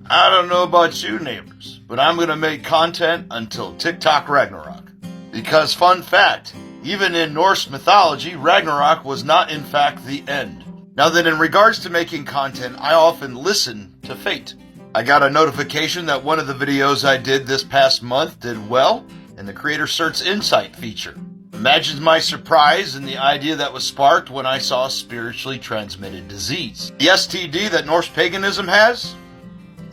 I don't know about you neighbors, but I'm gonna make content until TikTok Ragnarok. Because fun fact, even in Norse mythology, Ragnarok was not in fact the end. Now then, in regards to making content, I often listen to fate. I got a notification that one of the videos I did this past month did well in the Creator Search Insight feature. Imagine my surprise and the idea that was sparked when I saw spiritually transmitted disease. The STD that Norse paganism has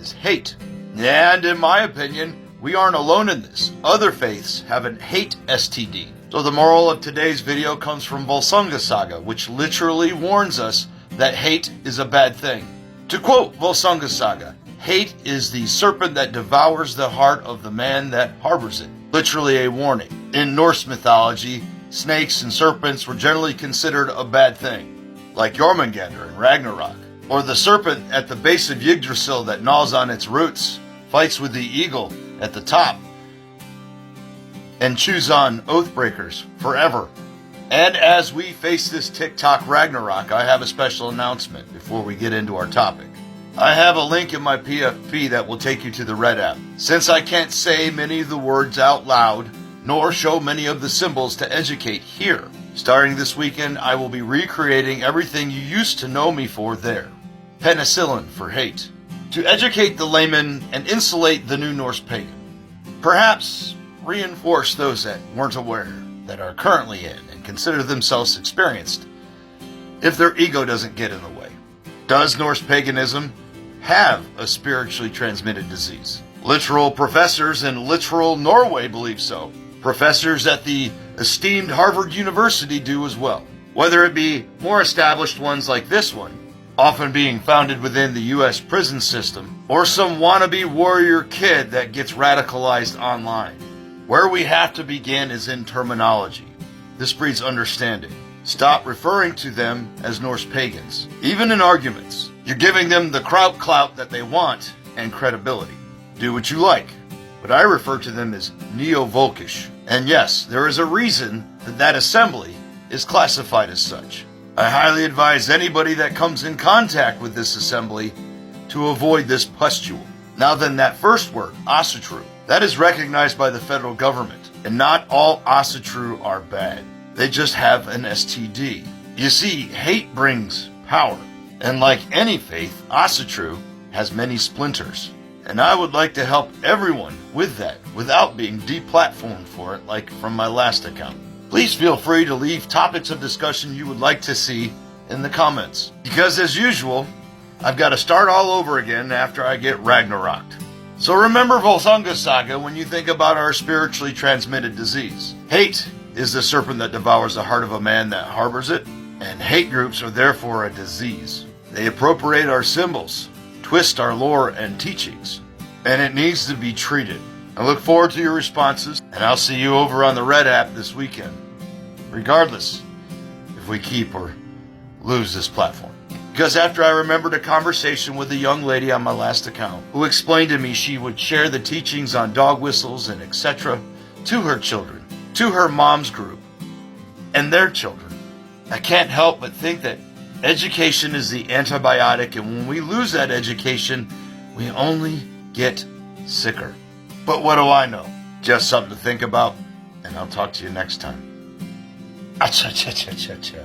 is hate. And in my opinion, we aren't alone in this. Other faiths have a hate STD. So the moral of today's video comes from Volsunga Saga, which literally warns us that hate is a bad thing. To quote Volsunga Saga, hate is the serpent that devours the heart of the man that harbors it. Literally a warning. In Norse mythology, snakes and serpents were generally considered a bad thing, like Jormungandr in Ragnarok. Or the serpent at the base of Yggdrasil that gnaws on its roots, fights with the eagle at the top, and chews on Oathbreakers forever. And as we face this TikTok Ragnarok, I have a special announcement before we get into our topic. I have a link in my PFP that will take you to the Red app. Since I can't say many of the words out loud, nor show many of the symbols to educate here, starting this weekend, I will be recreating everything you used to know me for there. Penicillin for hate. To educate the layman and insulate the new Norse pagan. Perhaps reinforce those that weren't aware, that are currently in, and consider themselves experienced, if their ego doesn't get in the way. Does Norse paganism have a spiritually transmitted disease? Literal professors in literal Norway believe so. Professors at the esteemed Harvard University do as well. Whether it be more established ones like this one, often being founded within the U.S. prison system, or some wannabe warrior kid that gets radicalized online. Where we have to begin is in terminology. This breeds understanding. Stop referring to them as Norse pagans. Even in arguments, you're giving them the crowd clout that they want and credibility. Do what you like, but I refer to them as Neo-Volkish. And yes, there is a reason that that assembly is classified as such. I highly advise anybody that comes in contact with this assembly to avoid this pustule. Now then, that first word, Asatru, that is recognized by the federal government, and not all Asatru are bad. They just have an STD. You see, hate brings power, and like any faith, Asatru has many splinters. And I would like to help everyone with that without being deplatformed for it like from my last account. Please feel free to leave topics of discussion you would like to see in the comments. Because as usual, I've got to start all over again after I get Ragnaroked. So remember Volsunga Saga when you think about our spiritually transmitted disease. Hate is the serpent that devours the heart of a man that harbors it, and hate groups are therefore a disease. They appropriate our symbols, twist our lore and teachings, and it needs to be treated. I look forward to your responses, and I'll see you over on the Red app this weekend, regardless if we keep or lose this platform. Because after I remembered a conversation with a young lady on my last account who explained to me she would share the teachings on dog whistles and etc. to her children, to her mom's group, and their children. I can't help but think that education is the antibiotic, and when we lose that education, we only get sicker. But what do I know? Just something to think about, and I'll talk to you next time. Acha cha cha cha cha.